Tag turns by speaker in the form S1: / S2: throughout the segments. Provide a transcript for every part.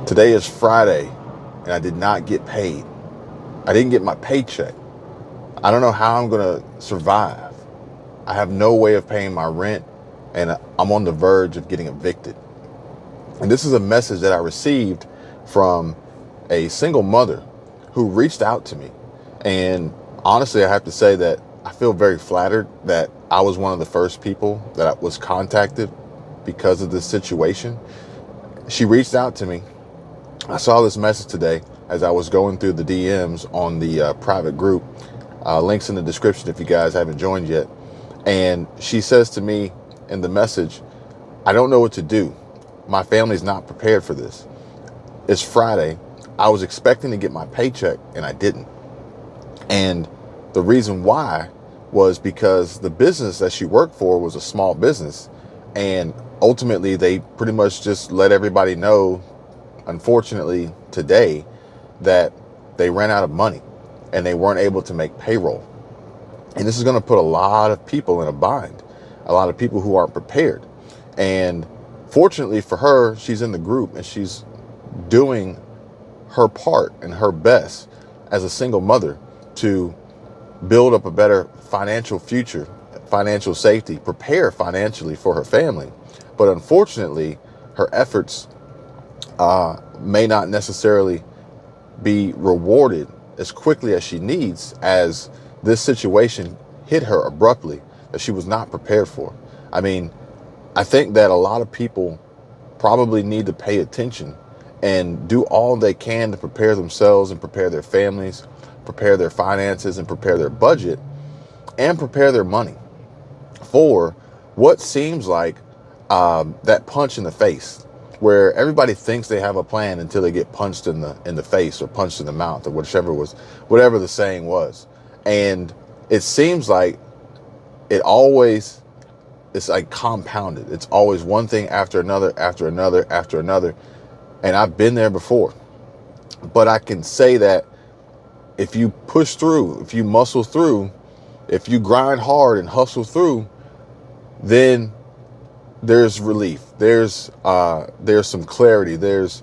S1: Today is Friday, and I did not get paid. I didn't get my paycheck. I don't know how I'm going to survive. I have no way of paying my rent, and I'm on the verge of getting evicted. And this is a message that I received from a single mother who reached out to me. And honestly, I have to say that I feel very flattered that I was one of the first people that was contacted because of this situation. She reached out to me. I saw this message today as I was going through the DMs on the private group. Links in the description if you guys haven't joined yet. And she says to me in the message, I don't know what to do. My family's not prepared for this. It's Friday. I was expecting to get my paycheck and I didn't. And the reason why was because the business that she worked for was a small business. And ultimately, they pretty much just let everybody know, unfortunately, today, that they ran out of money and they weren't able to make payroll. And this is going to put a lot of people in a bind, a lot of people who aren't prepared. And fortunately for her, she's in the group and she's doing her part and her best as a single mother to build up a better financial future, financial safety, prepare financially for her family. But unfortunately, her efforts may not necessarily be rewarded as quickly as she needs, as this situation hit her abruptly that she was not prepared for. I mean, I think that a lot of people probably need to pay attention and do all they can to prepare themselves and prepare their families, prepare their finances and prepare their budget and prepare their money for what seems like that punch in the face, where everybody thinks they have a plan until they get punched in the face or punched in the mouth or whatever the saying was. And it seems like it's like compounded. It's always one thing after another, after another, after another. And I've been there before. But I can say that if you push through, if you muscle through, if you grind hard and hustle through, then there's relief. There's some clarity. There's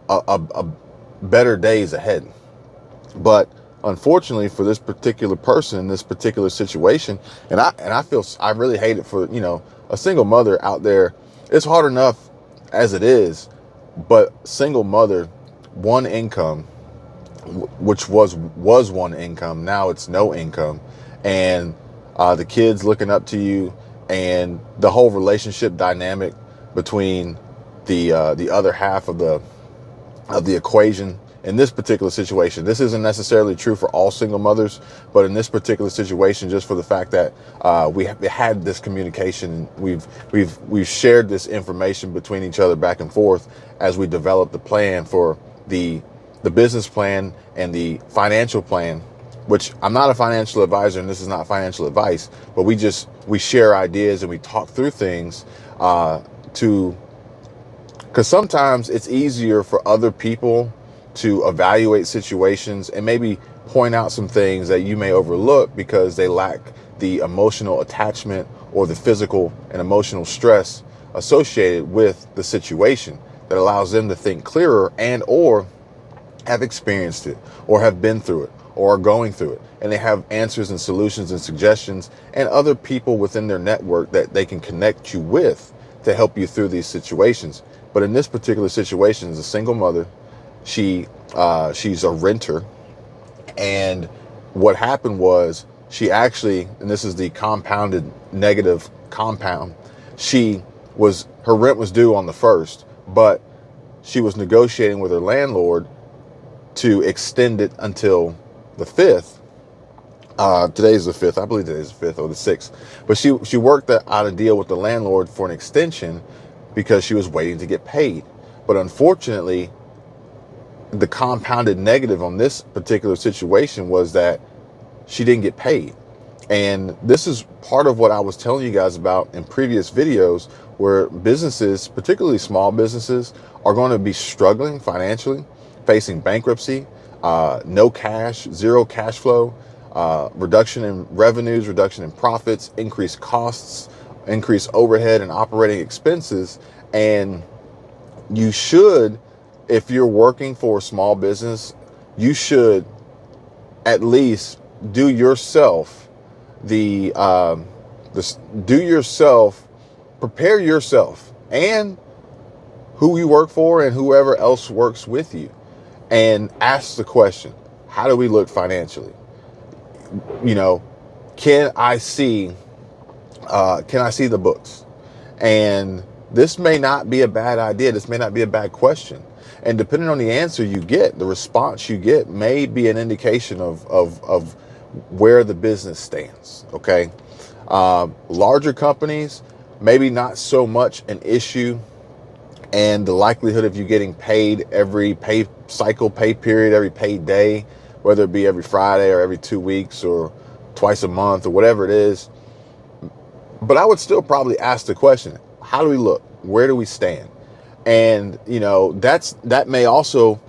S1: a better days ahead. But unfortunately for this particular person in this particular situation, and I feel I really hate it for, a single mother out there. It's hard enough as it is, but single mother, one income, which was one income, now it's no income, and the kids looking up to you, and the whole relationship dynamic between the other half of the equation. In this particular situation, this isn't necessarily true for all single mothers, but in this particular situation, just for the fact that we had this communication, we've shared this information between each other back and forth as we developed the plan for the business plan and the financial plan, which I'm not a financial advisor and this is not financial advice, but we share ideas and we talk through things because sometimes it's easier for other people to evaluate situations and maybe point out some things that you may overlook because they lack the emotional attachment or the physical and emotional stress associated with the situation that allows them to think clearer and or have experienced it or have been through it or are going through it, and they have answers and solutions and suggestions and other people within their network that they can connect you with to help you through these situations. But in this particular situation, as a single mother, she's a renter, and what happened was she actually, and this is the compounded negative compound, her rent was due on the 1st, but she was negotiating with her landlord to extend it until the 5th. Today's the 5th. I believe today's the 5th or the 6th. But she worked out a deal with the landlord for an extension because she was waiting to get paid. But unfortunately, the compounded negative on this particular situation was that she didn't get paid. And this is part of what I was telling you guys about in previous videos, where businesses, particularly small businesses, are going to be struggling financially, facing bankruptcy, no cash, zero cash flow, reduction in revenues, reduction in profits, increased costs, increased overhead and operating expenses. And you should if you're working for a small business, you should at least do yourself do yourself, prepare yourself and who you work for and whoever else works with you, and ask the question, how do we look financially? You know, can I see the books? And this may not be a bad idea. This may not be a bad question. And depending on the answer you get, the response you get may be an indication of where the business stands. Okay. Larger companies, maybe not so much an issue. And the likelihood of you getting paid every pay cycle, pay period, every pay day, whether it be every Friday or every 2 weeks or twice a month or whatever it is. But I would still probably ask the question, how do we look? Where do we stand? And, you know, that may also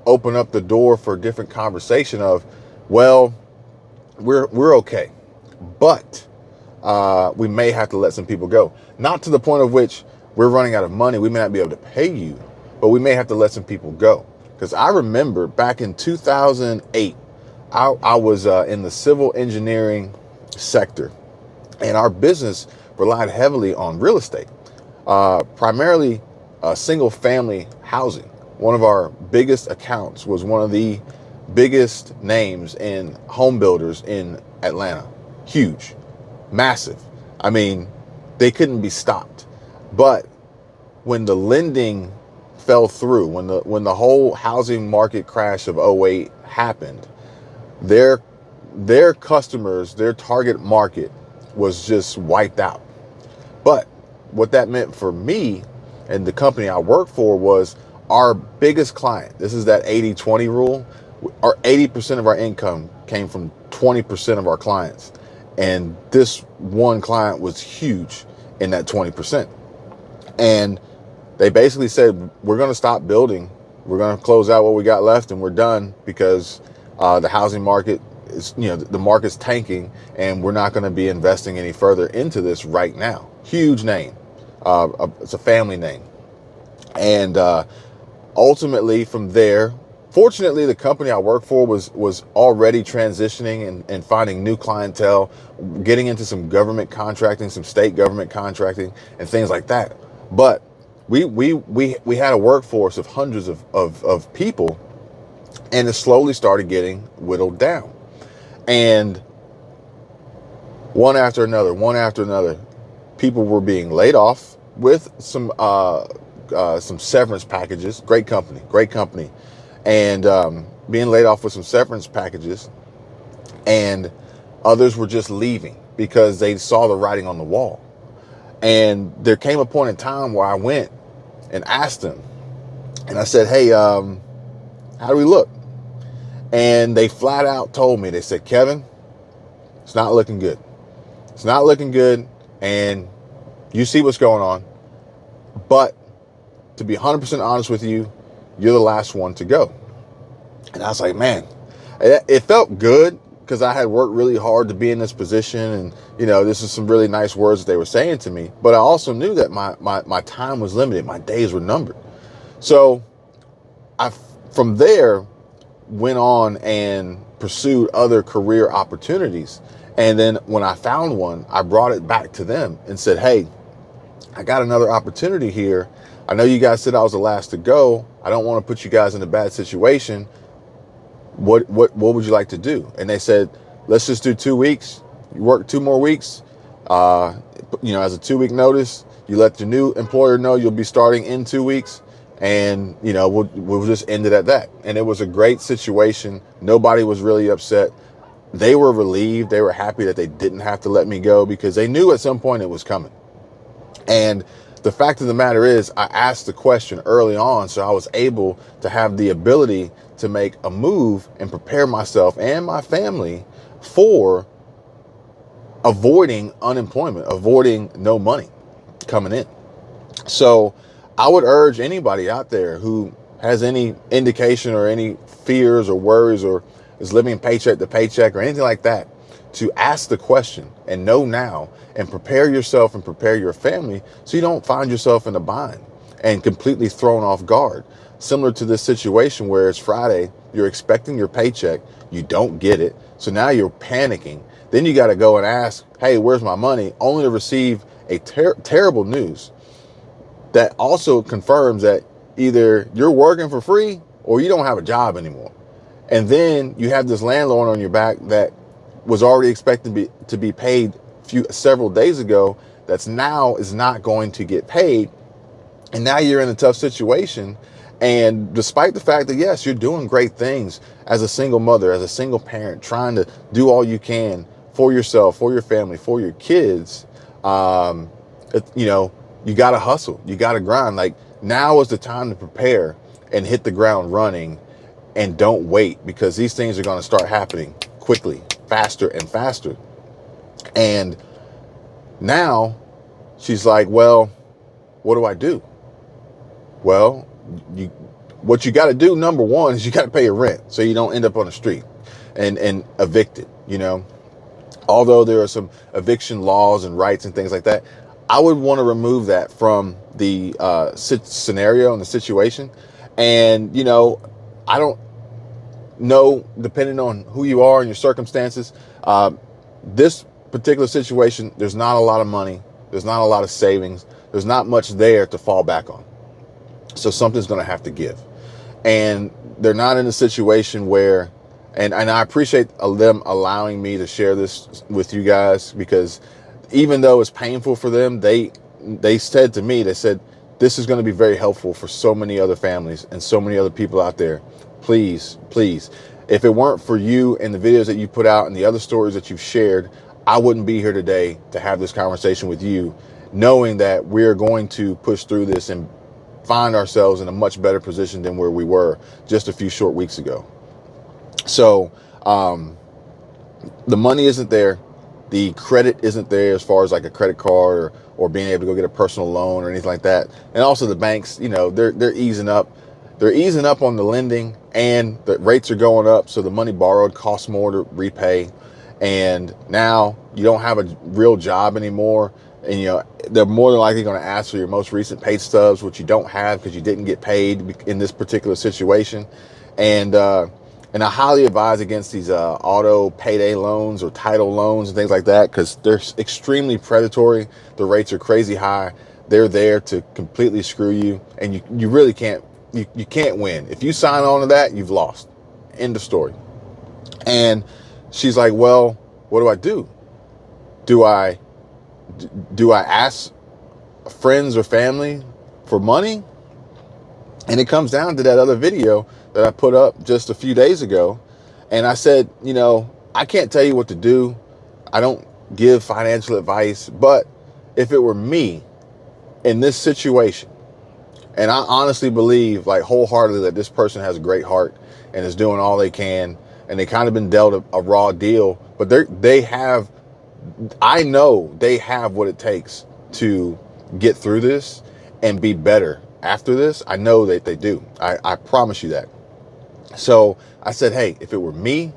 S1: open up the door for a different conversation of, well, we're okay, but we may have to let some people go. Not to the point of which we're running out of money. We may not be able to pay you, but we may have to let some people go. Because I remember back in 2008, I was in the civil engineering sector, and our business relied heavily on real estate, primarily single family housing. One of our biggest accounts was one of the biggest names in home builders in Atlanta. Huge, massive. I mean, they couldn't be stopped. But when the lending fell through, when the whole housing market crash of '08 happened, their customers, their target market was just wiped out. But what that meant for me and the company I worked for was our biggest client. This is that 80-20 rule. Our 80% of our income came from 20% of our clients. And this one client was huge in that 20%. And they basically said, we're going to stop building. We're going to close out what we got left and we're done because the housing market is, you know, the market's tanking and we're not going to be investing any further into this right now. Huge name. It's a family name. And ultimately from there, fortunately, the company I work for was already transitioning and finding new clientele, getting into some government contracting, some state government contracting and things like that. But we had a workforce of hundreds of people, and it slowly started getting whittled down. And one after another, people were being laid off with some severance packages. Great company. And being laid off with some severance packages, and others were just leaving because they saw the writing on the wall. And there came a point in time where I went and asked them, and I said, hey, how do we look? And they flat out told me, they said, Kevin, it's not looking good. It's not looking good, and you see what's going on. But to be 100% honest with you, you're the last one to go. And I was like, man, it felt good because I had worked really hard to be in this position. And, you know, this is some really nice words that they were saying to me. But I also knew that my time was limited. My days were numbered. So I, from there, went on and pursued other career opportunities. And then when I found one, I brought it back to them and said, hey, I got another opportunity here. I know you guys said I was the last to go. I don't want to put you guys in a bad situation. What would you like to do? And they said, let's just do 2 weeks. You work 2 more weeks. You know, as a 2-week notice, you let your new employer know you'll be starting in 2 weeks. And, you know, we'll just end it at that. And it was a great situation. Nobody was really upset. They were relieved. They were happy that they didn't have to let me go because they knew at some point it was coming. And the fact of the matter is, I asked the question early on, so I was able to have the ability to make a move and prepare myself and my family for avoiding unemployment, avoiding no money coming in. So I would urge anybody out there who has any indication or any fears or worries or is living paycheck to paycheck or anything like that, to ask the question and know now and prepare yourself and prepare your family so you don't find yourself in a bind. and completely thrown off guard. Similar to this situation where it's Friday, you're expecting your paycheck, you don't get it, so now you're panicking. Then you got to go and ask, hey, where's my money? Only to receive a terrible news that also confirms that either you're working for free or you don't have a job anymore. And then you have this landlord on your back that was already expected to be paid several days ago, that's now is not going to get paid. And now you're in a tough situation. And despite the fact that, yes, you're doing great things as a single mother, as a single parent, trying to do all you can for yourself, for your family, for your kids, you know, you got to hustle. You got to grind. Like, now is the time to prepare and hit the ground running, and don't wait, because these things are going to start happening quickly, faster and faster. And now she's like, well, what do I do? Well, what you got to do, number one, is you got to pay your rent so you don't end up on the street and evicted, you know. Although there are some eviction laws and rights and things like that, I would want to remove that from the scenario and the situation. And, you know, I don't know, depending on who you are and your circumstances, this particular situation, there's not a lot of money. There's not a lot of savings. There's not much there to fall back on. So something's going to have to give. And they're not in a situation where, and I appreciate them allowing me to share this with you guys, because even though it's painful for them, they said to me, they said, this is going to be very helpful for so many other families and so many other people out there. Please, please. If it weren't for you and the videos that you put out and the other stories that you've shared, I wouldn't be here today to have this conversation with you, knowing that we're going to push through this and find ourselves in a much better position than where we were just a few short weeks ago. So the money isn't there. The credit isn't there as far as like a credit card or being able to go get a personal loan or anything like that. And also the banks, you know, they're easing up. They're easing up on the lending, and the rates are going up. So the money borrowed costs more to repay. And now you don't have a real job anymore. And, you know, they're more than likely going to ask for your most recent pay stubs, which you don't have because you didn't get paid in this particular situation. And I highly advise against these auto payday loans or title loans and things like that, because they're extremely predatory. The rates are crazy high. They're there to completely screw you, and you really can't, you can't win. If you sign on to that, you've lost. End of story. And she's like, well, what do I do? Do I ask friends or family for money? And it comes down to that other video that I put up just a few days ago. And I said, you know, I can't tell you what to do. I don't give financial advice. But if it were me in this situation, and I honestly believe, like, wholeheartedly, that this person has a great heart and is doing all they can, and they kind of been dealt a raw deal, but I know they have what it takes to get through this and be better after this. I know that they do. I promise you that. So I said, hey, if it were me,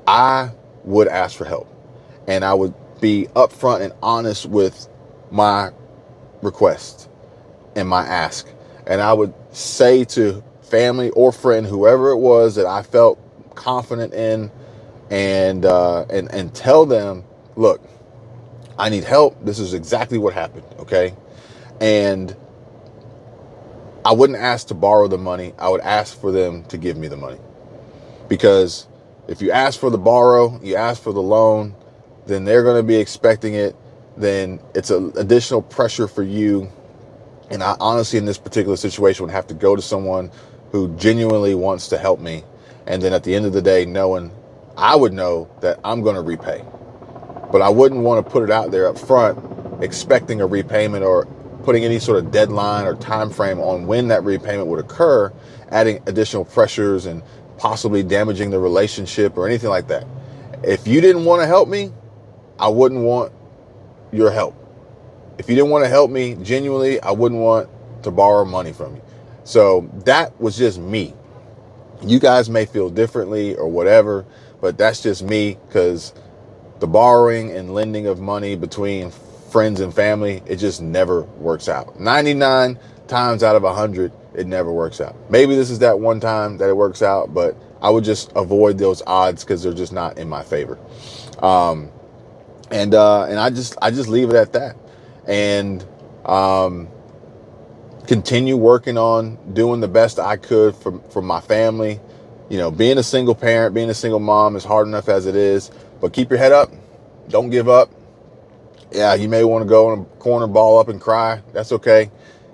S1: I would ask for help, and I would be upfront and honest with my request and my ask. And I would say to family or friend, whoever it was that I felt confident in, and tell them, look, I need help. This is exactly what happened. Okay. And I wouldn't ask to borrow the money. I would ask for them to give me the money, because if you ask for the borrow, you ask for the loan, then they're going to be expecting it. Then it's an additional pressure for you. And I honestly, in this particular situation, would have to go to someone who genuinely wants to help me. And then at the end of the day, I would know that I'm going to repay. But I wouldn't want to put it out there up front expecting a repayment, or putting any sort of deadline or time frame on when that repayment would occur, adding additional pressures and possibly damaging the relationship or anything like that. If you didn't want to help me, I wouldn't want your help. If you didn't want to help me genuinely, I wouldn't want to borrow money from you. So that was just me. You guys may feel differently or whatever, but that's just me, because the borrowing and lending of money between friends and family, it just never works out. 99 times out of 100, it never works out. Maybe this is that one time that it works out, but I would just avoid those odds because they're just not in my favor. And I just leave it at that, and continue working on doing the best I could for my family. You know, being a single parent, being a single mom is hard enough as it is, but keep your head up. Don't give up. Yeah, you may want to go in a corner, ball up and cry. That's okay.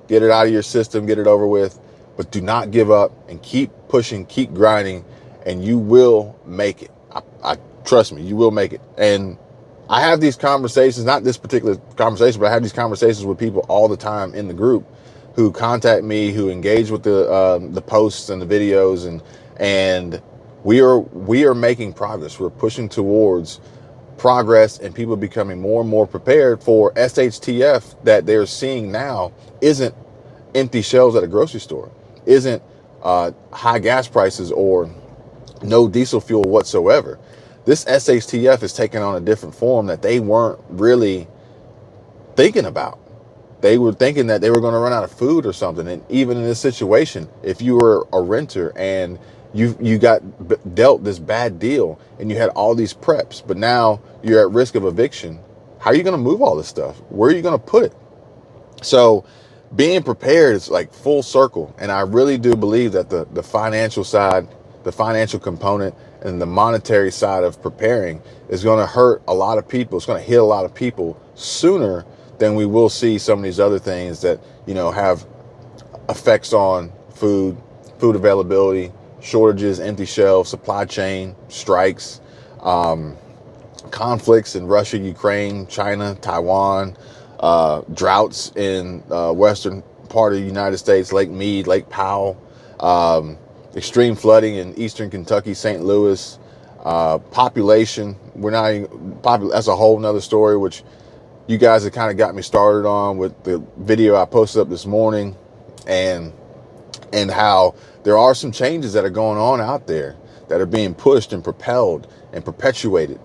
S1: Get it out of your system, get it over with, but do not give up and keep pushing, keep grinding, and you will make it. I trust me, you will make it. And I have these conversations, not this particular conversation, but I have these conversations with people all the time in the group who contact me, who engage with the posts and the videos, and we are making progress. We're pushing towards progress and people becoming more and more prepared for SHTF that they're seeing now isn't empty shelves at a grocery store, isn't high gas prices or no diesel fuel whatsoever. This SHTF is taking on a different form that they weren't really thinking about. They were thinking that they were going to run out of food or something. And even in this situation, if you were a renter and you got dealt this bad deal and you had all these preps, but now you're at risk of eviction, how are you going to move all this stuff? Where are you going to put it? So being prepared is like full circle. And I really do believe that the financial side, the financial component, and the monetary side of preparing is going to hurt a lot of people. It's going to hit a lot of people sooner than we will see some of these other things that, you know, have effects on food availability, shortages, empty shelves, supply chain, strikes, conflicts in Russia, Ukraine, China, Taiwan, droughts in western part of the United States, Lake Mead, Lake Powell, extreme flooding in eastern Kentucky, St. Louis, population. We're not even, that's a whole nother story, which you guys have kind of got me started on with the video I posted up this morning, and how there are some changes that are going on out there that are being pushed and propelled and perpetuated